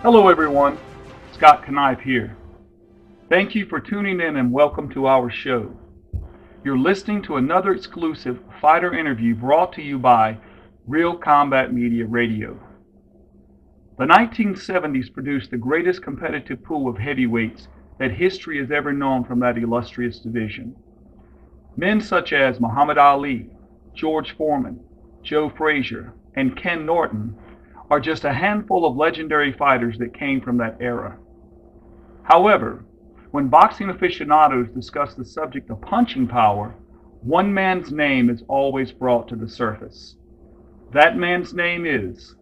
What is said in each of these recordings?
Hello everyone, Scott Knife here. Thank you for tuning in and welcome to our show. You're listening to another exclusive fighter interview brought to you by Real Combat Media Radio. The 1970s produced the greatest competitive pool of heavyweights that history has ever known from that illustrious division. Men such as Muhammad Ali, George Foreman, Joe Frazier, and Ken Norton are just a handful of legendary fighters that came from that era. However, when boxing aficionados discuss the subject of punching power, one man's name is always brought to the surface. That man's name is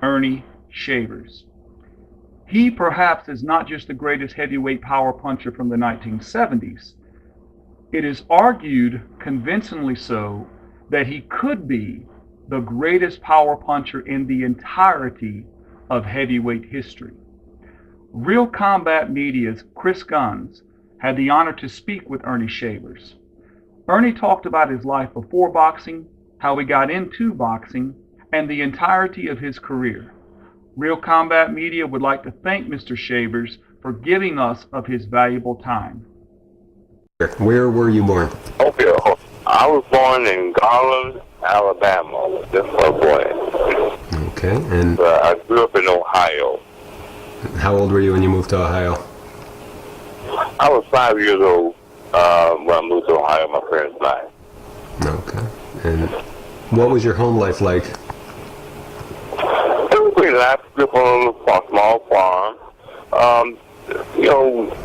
Earnie Shavers. He perhaps is not just the greatest heavyweight power puncher from the 1970s. It is argued, convincingly so, that he could be the greatest power puncher in the entirety of heavyweight history. Real Combat Media's Chris Guns had the honor to speak with Earnie Shavers. Earnie talked about his life before boxing, how he got into boxing, and the entirety of his career. Real Combat Media would like to thank Mr. Shavers for giving us of his valuable time. Where were you born? Okay, I was born in Garland, Alabama. That's where I was born. Okay, and I grew up in Ohio. how old were you when you moved to Ohio? I was 5 years old when I moved to Ohio. My parents died. Okay, and what was your home life like? It was pretty nice. Grew up on a small farm.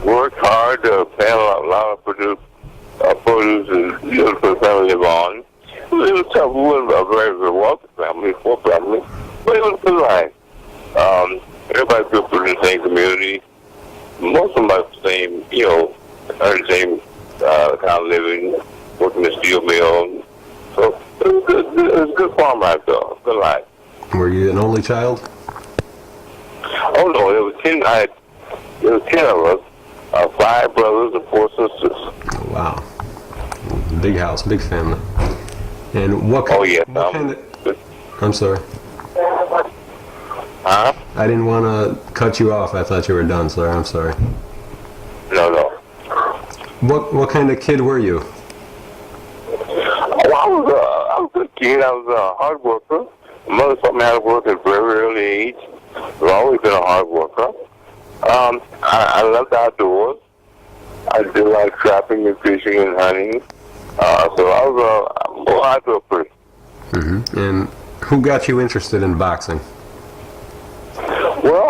Worked hard to plant a lot of produce and for the family to live on. It was tough. We weren't a very wealthy family, poor family, but it was a good life. Everybody grew up in the same community. Most of them are the same, earned the same kind of living, working in the steel mill. So it was good. It was a good farm life, though. Good life. Were you an only child? Oh no, there was 10 of us. 5 brothers and 4 sisters. Oh, wow, big house, big family. And what kind, kind of? I'm sorry. Huh? I didn't want to cut you off. I thought you were done, sir. I'm sorry. No. What kind of kid were you? Oh, I was a good kid. I was a hard worker. My mother taught me how to work at a very early age. I've always been a hard worker. I loved outdoors. I did a lot of trapping and fishing and hunting. So I was a more outdoor person. Mm-hmm. And who got you interested in boxing? Well,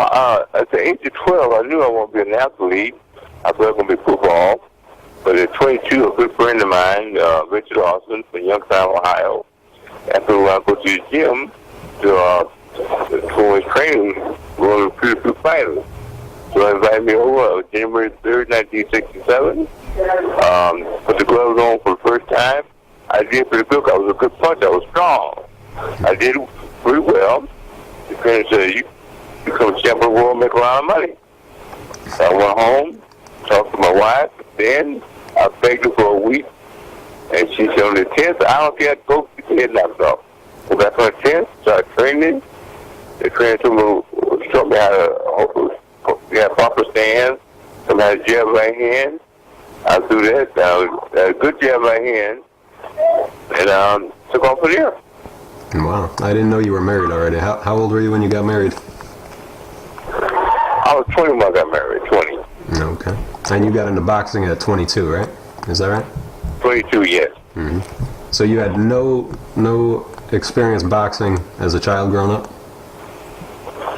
at the age of 12, I knew I wanted to be an athlete. I thought it was going to be football. But at 22, a good friend of mine, Richard Austin from Youngstown, Ohio, asked me to go to the gym for his training, going to recruit a few fighters. So he invited me over January 3rd, 1967. Put the gloves on for the first time. I did pretty good. I was a good puncher. I was strong. I did pretty well. The trainer said, you become a champion of the world, make a lot of money. So I went home, talked to my wife. Then I begged her for a week. And she said, on the 10th, I don't care, go get your head knocked off. So back on the 10th, started training. The trainer showed me how to get proper stance, some had a jab right hand. I threw that, a good jab right hand, and took off from there. Wow, I didn't know you were married already. How old were you when you got married? I was 20 when I got married, 20. Okay. And you got into boxing at 22, right? Is that right? 22, yes. Mm-hmm. So you had no experience boxing as a child growing up?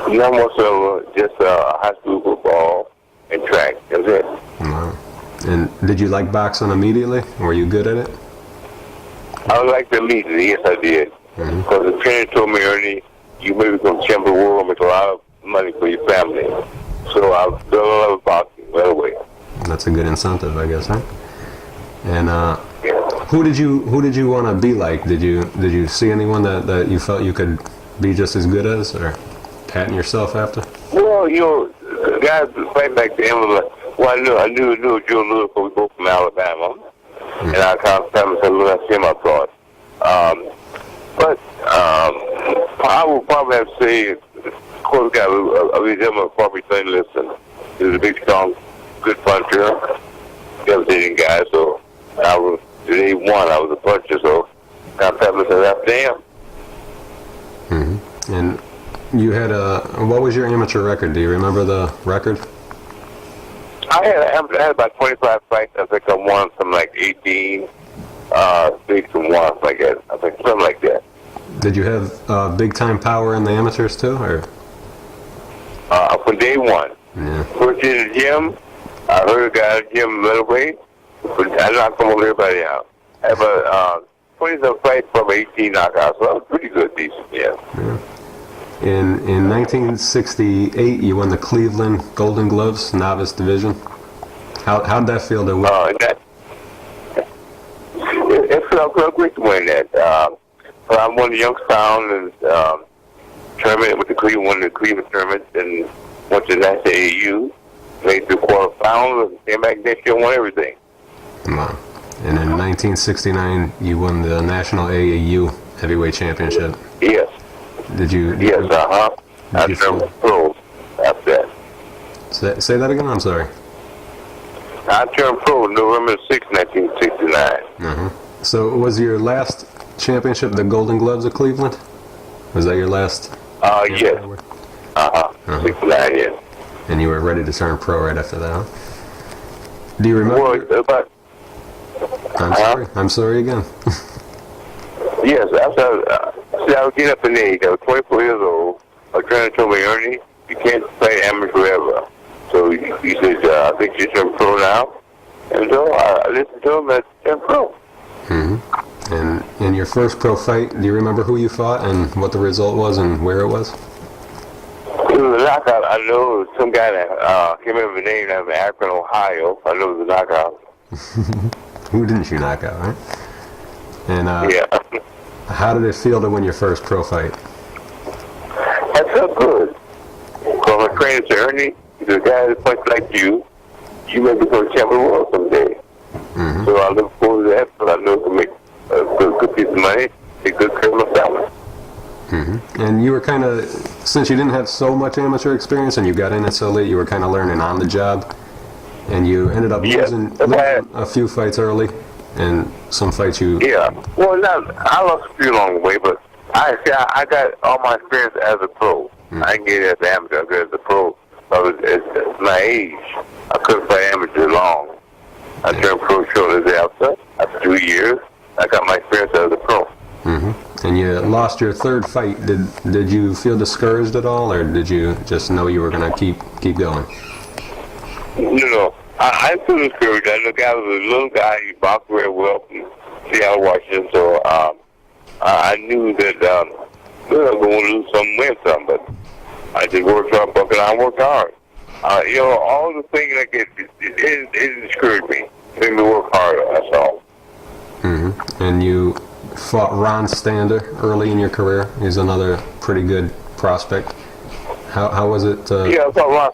Not much of just high school football and track. That was it. Wow. And did you like boxing immediately? Were you good at it? I liked it immediately. Yes, I did. Because the trainer told me, Ernie, you may become champion of the world and make a lot of money for your family. So I fell in love with boxing right away. That's a good incentive, I guess, huh? And who did you want to be like? Did you see anyone that you felt you could be just as good as, or patting yourself after? Well, the guys right back then was like, well, I knew Joe Lewis, we both from Alabama, and I kind of found myself looking at him, I thought. But I would probably have to say close guy. I was him a Barbie St. and he was a big, strong, good puncher, devastating guy. So I was day one. I was a puncher, so I felt myself after him. Mm-hmm. And you had what was your amateur record? Do you remember the record? I had about 25 fights. I think I won some like 18, 6 and 1, like that. I think something like that. Did you have big time power in the amateurs too, or? For day one. Yeah. First in the gym, I heard a guy in the gym middleweight. I knocked almost everybody out. I have a 20-some fights, probably 18 knockouts. So that was pretty good, decent, yeah. In 1968, you won the Cleveland Golden Gloves Novice Division. How'd that feel to win? It felt great to win that. I won the Youngstown and tournament with the Cleveland tournament, and went to the national AAU, made the quarterfinals, and came back next year and won everything. Come on. And in 1969, you won the National AAU Heavyweight Championship. Yes. Did you? Yes, I turned pro after that. Say that again. I'm sorry. I turned pro November 6, 1969. Uh-huh. So was your last championship the Golden Gloves of Cleveland? Was that your last? Yes. 69, yes. And you were ready to turn pro right after that, huh? Do you remember? Well, I'm sorry again. Yes, I was getting up in age. I was 24 years old. A trainer told me, Ernie, you can't play amateur forever. So he said, I think you turn pro now. And so I listened to him and turned pro. Mm-hmm. And in your first pro fight, do you remember who you fought and what the result was and where it was? It was a knockout. I know it was some guy that, I can't remember the name, out of Akron, Ohio. I know it was a knockout. Who didn't you knock out, right? And yeah. How did it feel to win your first pro fight? That felt good. Because my trainer said, Ernie, the guy that fights like you may become champion of the world someday. Mm-hmm. So I look forward to that, but I know to make a good piece of money, take good care of my family. Mm-hmm. And you were kind of, since you didn't have so much amateur experience and you got in it so late, you were kind of learning on the job. And you ended up losing a few fights early, and some fights you... Yeah. Well, I lost a few along the way, but I got all my experience as a pro. Mm-hmm. I didn't get it as an amateur, I got it as a pro. At my age, I couldn't fight amateur long. I turned pro shortly thereafter. After 2 years, I got my experience as a pro. Mm-hmm. And you lost your third fight. Did you feel discouraged at all, or did you just know you were going to keep going? No, I feel discouraged. I look, I was a little guy. He boxed very well from Seattle, Washington. So I knew that I was going to lose some, win some, but I just worked hard, bucking out, worked hard. All the things like it discouraged me. It made me work harder. That's all. Mm-hmm. And you fought Ron Stander early in your career. He's another pretty good prospect. How was it? Yeah, I fought Ron.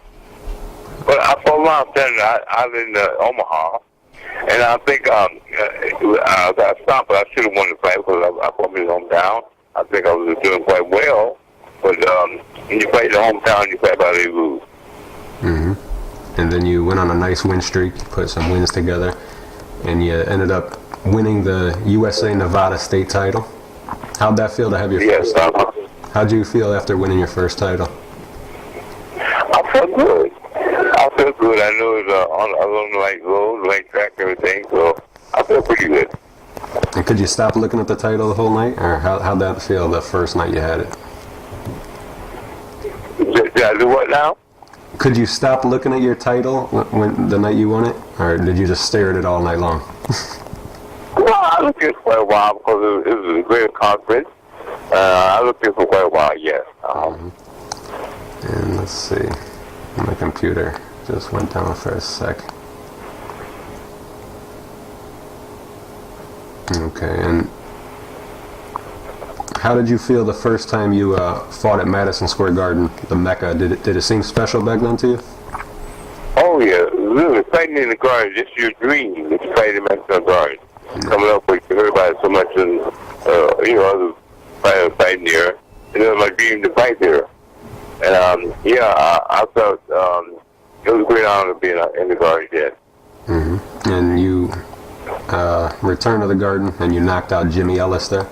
But I fought Ron Stander. I live in Omaha, and I think I got stopped, but I should have won the fight because I fought his hometown. I think I was doing quite well, but when you fight in the hometown, you fight by the rules. Mm-hmm. And then you went on a nice win streak, put some wins together, and you ended up winning the USA Nevada state title. How'd that feel to have your first title? How'd you feel after winning your first title? I felt good. I know it was on the right road, the right track, everything, so I felt pretty good. And could you stop looking at the title the whole night, or how'd that feel the first night you had it? Did I do what now? Could you stop looking at your title when the night you won it, or did you just stare at it all night long? Well, I looked at it for quite a while because it was a great conference. I looked at it for quite a while, yes. And let's see, my computer just went down for a sec. Okay, and how did you feel the first time you fought at Madison Square Garden, the Mecca? Did it seem special back then to you? Oh yeah, really, fighting in the garden, just your dream. It's fighting in Madison Square Garden. Coming up with everybody so much and other fighting there. And it was my dream to fight there. And I felt it was a great honor to be in the Garden yet. Mm-hmm. And you returned to the Garden, and you knocked out Jimmy Ellis there.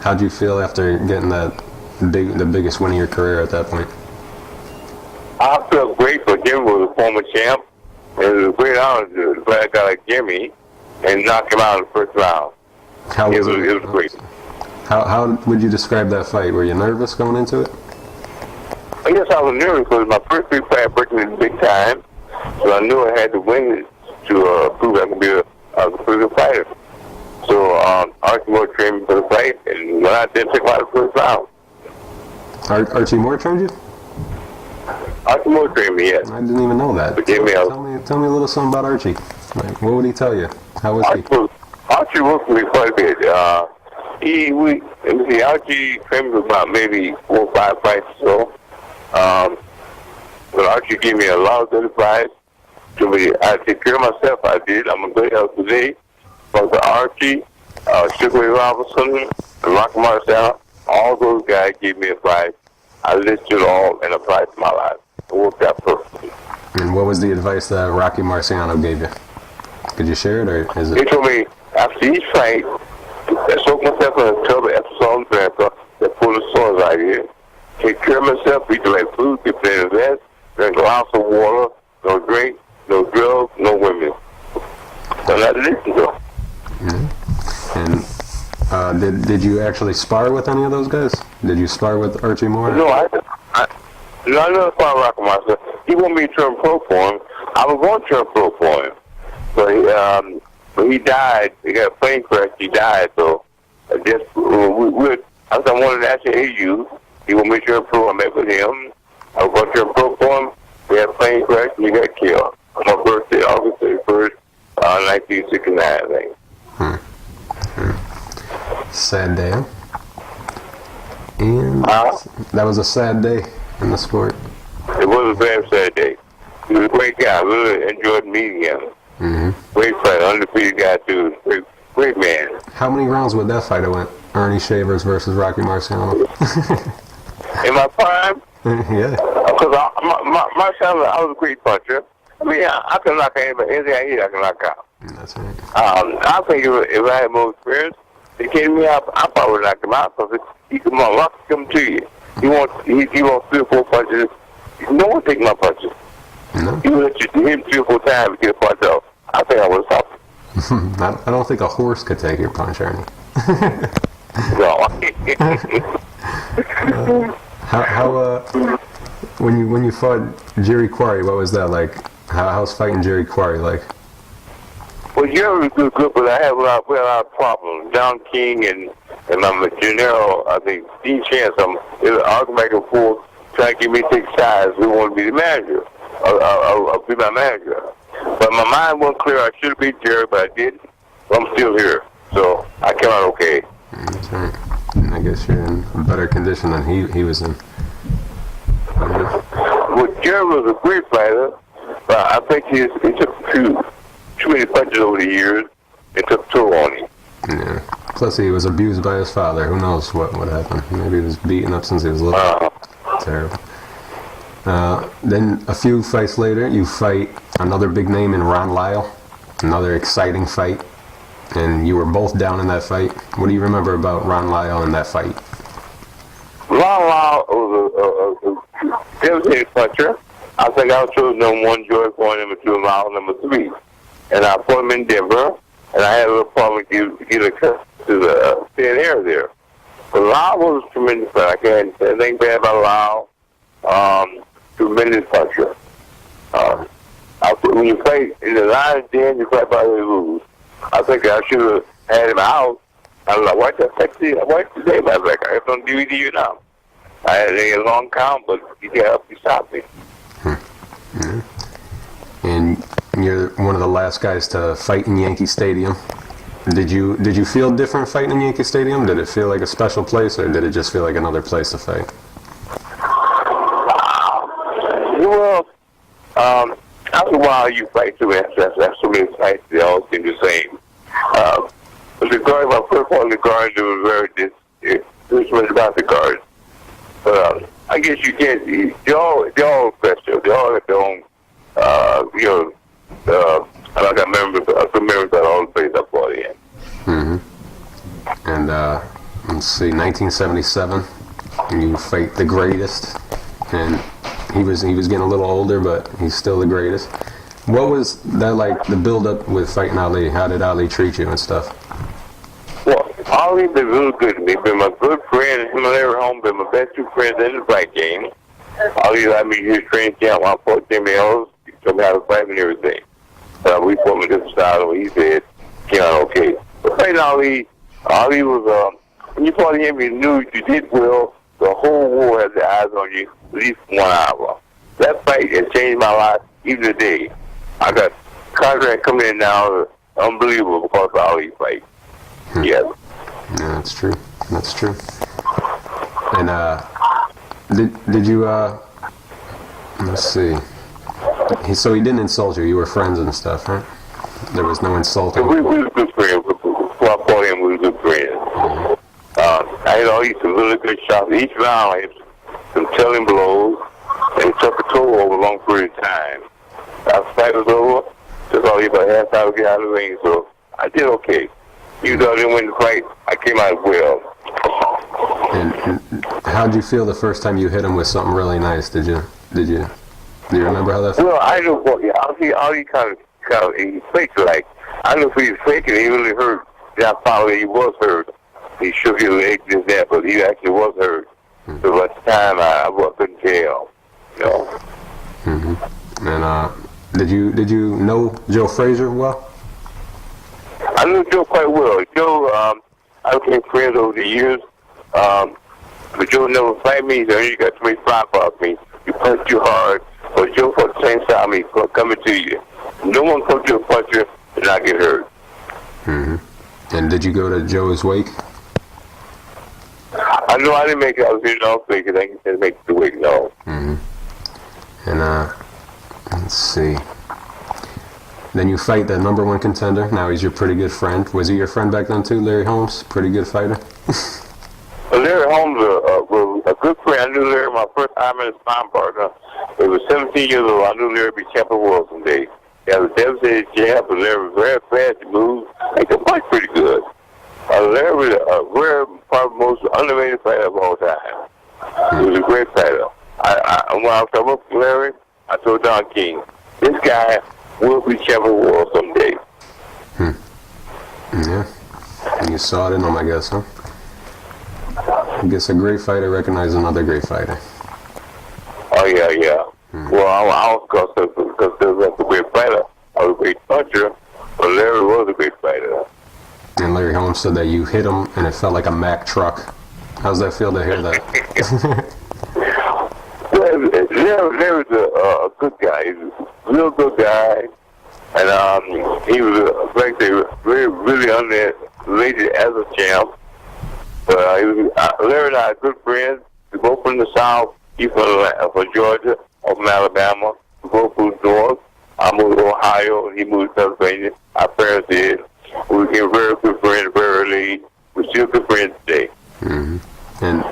How'd you feel after getting the biggest win of your career at that point? I felt great, but Jimmy was a former champ. It was a great honor to play a guy like Jimmy and knock him out in the first round. It was great. How would you describe that fight? Were you nervous going into it? I guess I was nervous because my first big fight breaking in big time, so I knew I had to win it to prove I could be a pretty good fighter. So Archie Moore trained me for the fight, and when I did take him out of the first round. Archie Moore trained you? Archie Moore trained me, yes. I didn't even know that. But Tell me a little something about Archie. Like, what would he tell you? How was he? Archie worked with me quite a bit. Archie trained me about maybe 4 or 5 fights or so. But Archie gave me a lot of good advice. I take care of myself. I did. I'm in good health today. But Archie, Sugar Ray Robinson, and Rocky Marciano, all those guys gave me advice. I listened to it all and applied it to my life. It worked out perfectly. And what was the advice that Rocky Marciano gave you? Could you share it, or is it? He told me after each fight, soak myself in a tub of Epsom vapor that pull the sores out of here. Take care of myself, eat the right food, get plenty of rest, drink lots of water, no drink, no drugs, no women. So I listened to them. Mm-hmm. And did you actually spar with any of those guys? Did you spar with Archie Moore? No, I never fought Rocky myself. He wanted me to turn pro for him. I was going to turn pro for him. But he died. He got a plane crash. He died. So I said, I wanted to actually hear you. He wanted me to turn pro. I met with him. I was going to turn pro for him. We had a plane crash and he got killed. On my birthday, August 31st, 1969, I think. Sad day, huh? And that was a sad day in the sport. It was a very sad day. He was a great guy. I really enjoyed meeting him. Mm-hmm. Great fighter, undefeated guy too. Great man. How many rounds would that fight have went? Ernie Shavers versus Rocky Marciano. In my prime? Yeah. Because Marciano, I was a great puncher. I mean, I can knock anybody. Anything I hit, I can knock out. That's right. I think if I had more experience, he came to me, I probably would knock him out because he come on, Rocky come to you. He wants 3 or 4 punches. No one take my punches. No. He would let you hit him 3 or 4 times to get a punch off. I think I would have stopped. I don't think a horse could take your punch, Ernie. No. When you fought Jerry Quarry, what was that like? How's fighting Jerry Quarry like? Well, Jerry was good, but I had a lot of problems. John King and my Gennaro, I think, Dean Chance, it was arguing back and forth, trying to get me to take sides. We wanted to be the manager, or be my manager. But my mind wasn't clear. I should have beat Jerry, but I didn't. But I'm still here, so I came out okay. That's right. I guess you're in a better condition than he was in. Well, Jerry was a great fighter, but I think he took too many punches over the years. It took a toll on him. Yeah. Plus, he was abused by his father. Who knows what happened? Maybe he was beaten up since he was little. Terrible. Then a few fights later, you fight another big name in Ron Lyle. Another exciting fight. And you were both down in that fight. What do you remember about Ron Lyle in that fight? Ron Lyle was a devastating puncher. I think I was chosen number 1, George Boy, number 2, and Lyle number 3. And I fought him in Denver, and I had a little problem to get a cut to the thin air there. But Lyle was a tremendous fighter. I can't say anything bad about Lyle. Tremendous puncher. When you fight in the lion's den, you fight by the rules. I think I should have had him out. I was like, why the name I back? I have it on DVD now. I had a long count, but he can't help me stop me. Mm-hmm. And you're one of the last guys to fight in Yankee Stadium. Did you feel different fighting in Yankee Stadium? Did it feel like a special place, or did it just feel like another place to fight? Well, after a while you fight too much. That's so many fights, they all seem the same. But the guard, my first one, the guard, it was very, it was much about the guard. But I guess you can't. They all special. They all have their own. I got memories. I can remember about all the places I fought in. Mm-hmm. And let's see, 1977, you fight the greatest, and he was getting a little older, but he's still the greatest. What was that like? The build up with fighting Ali? How did Ali treat you and stuff? Well, Ali been really good to me. Been my good friend. Him and Larry Holmes been my best two friends in the fight game. Ali let me use training camp when I fought Jimmy Ellis. He told me how to fight and everything. We fought with different styles, and he said, came out okay. But fighting Ali was, when you fought him, you knew you did well. The whole war had their eyes on you at least 1 hour. That fight has changed my life even today. I got contract coming in now, unbelievable because of Ali fight. Yes. Yeah, that's true. That's true. And did you let's see. So he didn't insult you. You were friends and stuff, right? There was no insulting. We were good friends. Before I fought him, we were good friends. Mm-hmm. I had all these really good shots. Each round, I had some telling blows, and it took a toll over a long period of time. After the fight was over, took all about half hour to get out of the ring, so I did okay. Even though I didn't win the fight, I came out well. And how did you feel the first time you hit him with something really nice? Do you remember how that felt? Well, I know. Well, yeah, all he kind of he faked like. I don't know if he was faking. He really hurt. Then I found that he was hurt. He shook his leg and that, but he actually was hurt. Mm-hmm. So at the time, I couldn't tell. You know. Mm-hmm. And did you know Joe Frazier well? I knew Joe quite well. Joe, I became friends over the years. But Joe never fight me. So you got too many fly off me. You punch too hard. But Joe fought the same side of me coming to you. No one comes to a puncher and not get hurt. Mm-hmm. And did you go to Joe's wake? I know I didn't make it. I was hitting off because I didn't make the wake, no. Mm-hmm. And let's see. Then you fight the #1 contender. Now he's your pretty good friend. Was he your friend back then too, Larry Holmes? Pretty good fighter. Well, Larry Holmes was a good friend. I knew Larry my first time in his sparring partner. He was 17 years old. I knew Larry would be champion of the world someday. He had a devastating jab, but Larry was very fast to move. He could fight pretty good. Larry was a rare, probably most underrated fighter of all time. He was a great fighter. When I was talking with Larry, I told Don King, this guy will be champion of the world someday. Yeah. And you saw it in him, I guess, huh? I guess a great fighter recognizes another great fighter. Oh, yeah. Well, I was because there was a great fighter. I was a great puncher, but Larry was a great fighter. And Larry Holmes said that you hit him and it felt like a Mack truck. How's that feel to hear that? Larry's a good guy. He's a real good guy. And he was, like they really underrated as a champ. But Larry and I are good friends. We both from the South. He's from Georgia, I'm from Alabama. We both moved north. I moved to Ohio, and he moved to Pennsylvania. Our parents did. We became very good friends very early. We're still good friends today. Mm-hmm. And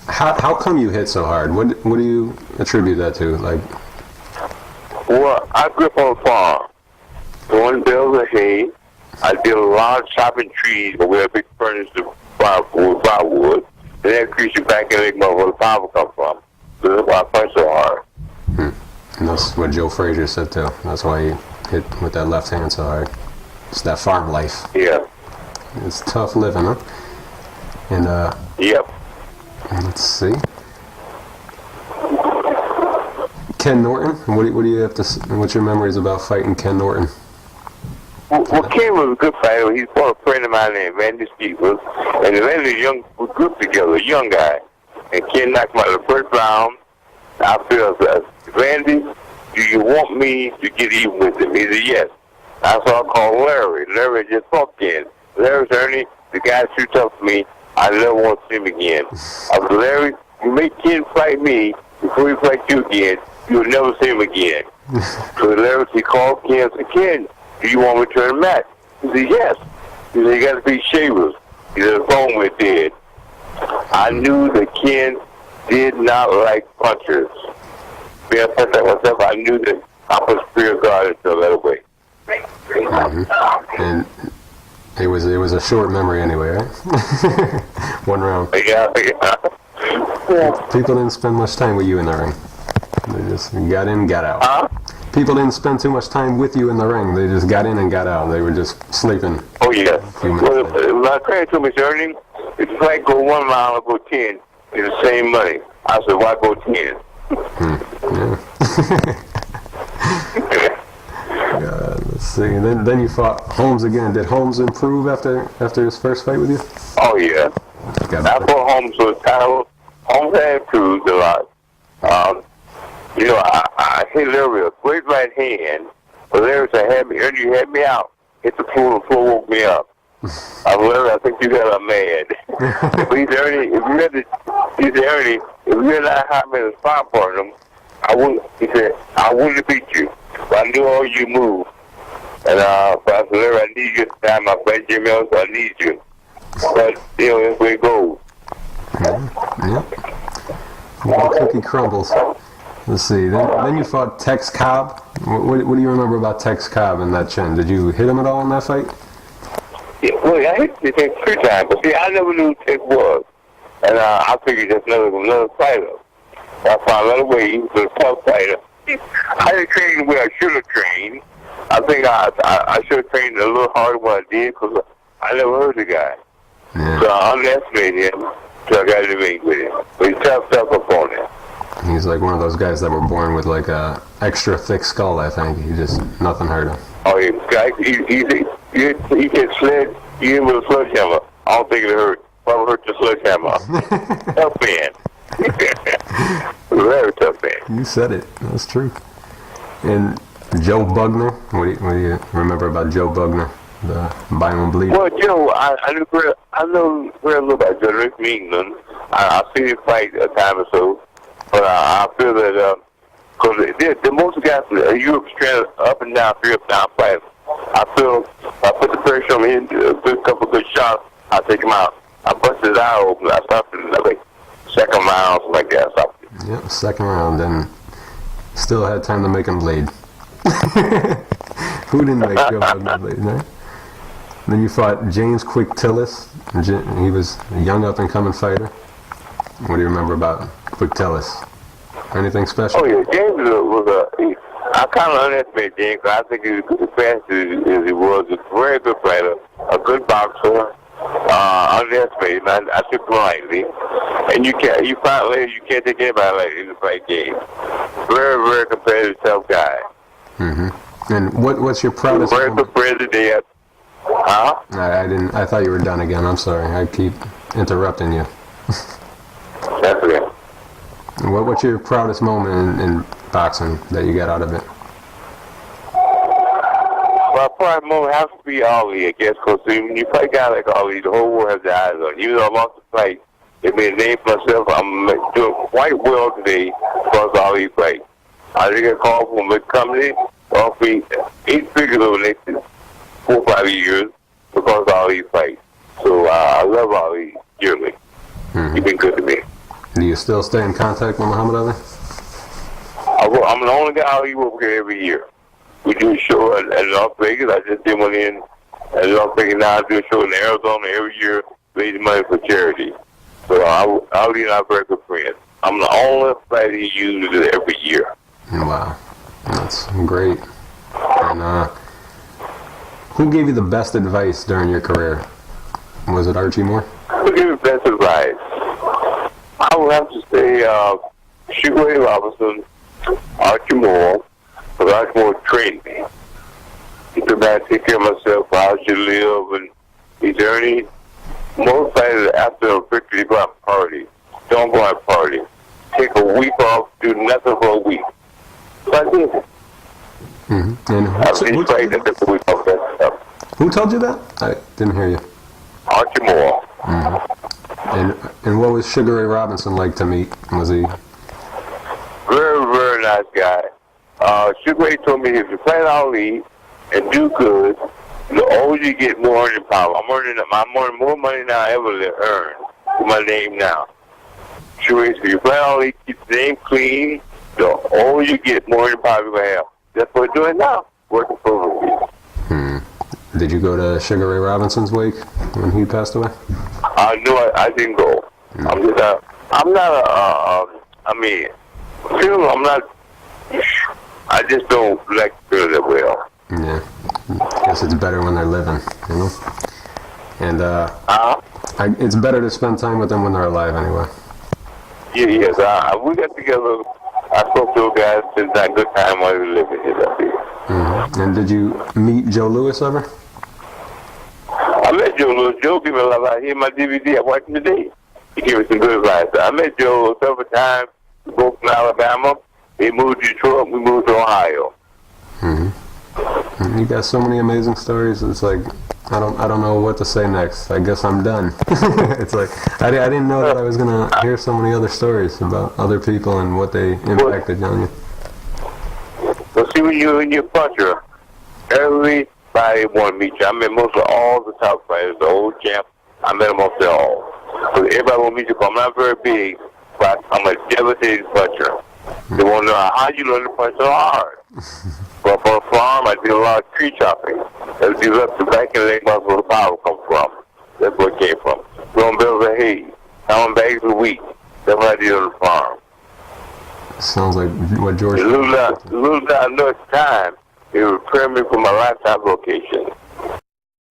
how come you hit so hard? What do you attribute that to? Like, well, I grew up on a farm. Throwing bales of hay. I did a lot of chopping trees, but we had a big furnace to firewood. And that increased your back and leg where the power come from. So that's why I punch so hard. And that's what Joe Frazier said too. That's why he hit with that left hand so hard. It's that farm life. Yeah. It's tough living, huh? And Yep. let's see. Ken Norton. What do you have to? What's your memories about fighting Ken Norton? Well, Ken was a good fighter. He fought a friend of mine named Randy Stevens, and Randy we grew up together, a young guy. And Ken knocked him out of the first round. I feel, Randy, do you want me to get even with him? He said, yes. I saw I called Larry. Larry just fought Ken. Larry said, Ernie, the guy's too tough for me. I never want to see him again. I said, Larry, you make Ken fight me before he fight you again, you'll never see him again. So Larry, he called Ken and said, Ken, do you want me to turn the match? He said, yes. He said, you got to beat Shavers. He said, the phone went dead. I knew that Ken did not like punchers. Being a puncher myself, I knew that I was spirit guarded so that way. And it was a short memory anyway, right? One round. Yeah. People didn't spend much time with you in the ring. They just got in, got out. People didn't spend too much time with you in the ring. They just got in and got out. They were just sleeping. Oh, yeah. Well, my friend told me, Earnie, if you might go 1 mile or go 10, it's the same money. I said, why go 10? Yeah. Let's see. Then you fought Holmes again. Did Holmes improve after his first fight with you? Oh, yeah. I fought Holmes for the title. Holmes had improved a lot. I hit Larry a great right hand, but Larry said, Earnie, you had me out. Hit the floor, and the floor woke me up. Larry, I think you got a mad. But he said, Earnie, if you had not had me as a spot partner, I wouldn't have beat you. But I knew all you moved. And but I said, Larry, I need you to time my friend Jimmy else, I need you. But, that's where it goes. Yeah. Well, the cookie crumbles. Let's see. Then you fought Tex Cobb. What do you remember about Tex Cobb and that chin? Did you hit him at all in that fight? Yeah, well, I hit Tex 3 times, but see, I never knew who Tex was. And I figured just another fighter. I found another way he was a tough fighter. I didn't train the way I should have trained. I think I should have trained a little harder than I did because I never heard the guy. Yeah. So I underestimated him until I got to the ring with him. But he's tough opponent. He's like one of those guys that were born with like a extra thick skull, I think. Nothing hurt him. Oh, yeah. He gets sled, he with a sledgehammer. I don't think it hurt. Probably hurt the sledgehammer. Tough man. Very tough man. You said it. That's true. And Joe Bugner. What do you remember about Joe Bugner? The Byron Bleed. Well, Joe, I know very little about Joe. Rick from England. I've seen him fight a time or so. But I feel that because the most guys in Europe straight up and down, 3 up down fight. I feel if I put the pressure on him, a couple good shots, I'll take him out. I busted his eye open. I stopped him like second round, something like that. I stopped him. Yep, second round, and still had time to make him bleed. Who didn't make Joe Bugner bleed, right? Then you fought James Quick Tillis. He was a young up-and-coming fighter. What do you remember about Quick Tillis? Anything special? Oh, yeah. James I kind of underestimated James because I think he was as fast as he was. A very good fighter, a good boxer. Underestimated him. I took him lightly. And you can't take anybody lightly in the fight game. Very, very competitive, tough guy. Mm-hmm. And what's your proudest very moment? good president. Huh? I thought you were done again. I'm sorry. I keep interrupting you. That's it. What's your proudest moment in boxing that you got out of it? My proudest moment has to be Ali, I guess, because when you fight a guy like Ali, the whole world has their eyes on you. Even though I lost the fight, it made a name for myself. I'm doing quite well today because of Ali fight. I did get called from a big company, offered me 8 figures over the next 4 or 5 years because of Ali fight. So I love Ali dearly. Mm-hmm. He's been good to me. Do you still stay in contact with Muhammad Ali? I'm the only guy Ali works here every year. We do a show at Las Vegas. I just did one in Las Vegas. Now I do a show in Arizona every year, raising money for charity. So Ali and I are very good friends. I'm the only fighter he uses it every year. Wow, that's great. And who gave you the best advice during your career? Was it Archie Moore? Who gave me the best advice? I would have to say Sugar Ray Robinson, Archie Moore, because Archie Moore trained me. He told me how to take care of myself, how I should live, and he's Earnie. Most fighters after a victory go out and party. Don't go out and party. Take a week off, do nothing for a week. So I did. Mm-hmm. And who told you that? I didn't hear you. Archie Moore. Mm-hmm. And what was Sugar Ray Robinson like to meet? Was he? Very, very nice guy. Sugar Ray told me if you fight Ali and do good, the older you get, more earning power. I'm earning more money now I ever earned with my name now. situation. You plan on to keep the name clean. The older you get, more you probably will have. That's what we're doing now. Working for me. Did you go to Sugar Ray Robinson's wake when he passed away? No, I didn't go. Mm. I'm not I'm not, I just don't like to feel that well. Yeah. Guess it's better when they're living, you know? And, it's better to spend time with them when they're alive anyway. Yes, we got together. I spoke to a guy since that good time while he was living here up here. Mm-hmm. And did you meet Joe Louis ever? I met Joe Louis. Joe gave me a lot of advice. He had my DVD. I watched him today. He gave me some good advice. I met Joe several times. We both from Alabama. He moved to Detroit. We moved to Ohio. You got so many amazing stories. It's like I don't know what to say next. I guess I'm done. It's like I didn't know that I was gonna hear so many other stories about other people and what they impacted on you. So see, when you're a puncher, everybody want to meet you. I met most of all the top fighters, the old champ. I met them most of all. So everybody want to meet you. I'm not very big, but I'm a devastating puncher. They want to know how you learn to punch so hard. But on a farm, I did a lot of tree chopping. That developed the back and leg muscle where the power comes from. That's where it came from. Growing bales of hay, counting bags of wheat. That's what I did on the farm. Sounds like what George. Little did I know at the time, it would prepare me for my lifetime vocation.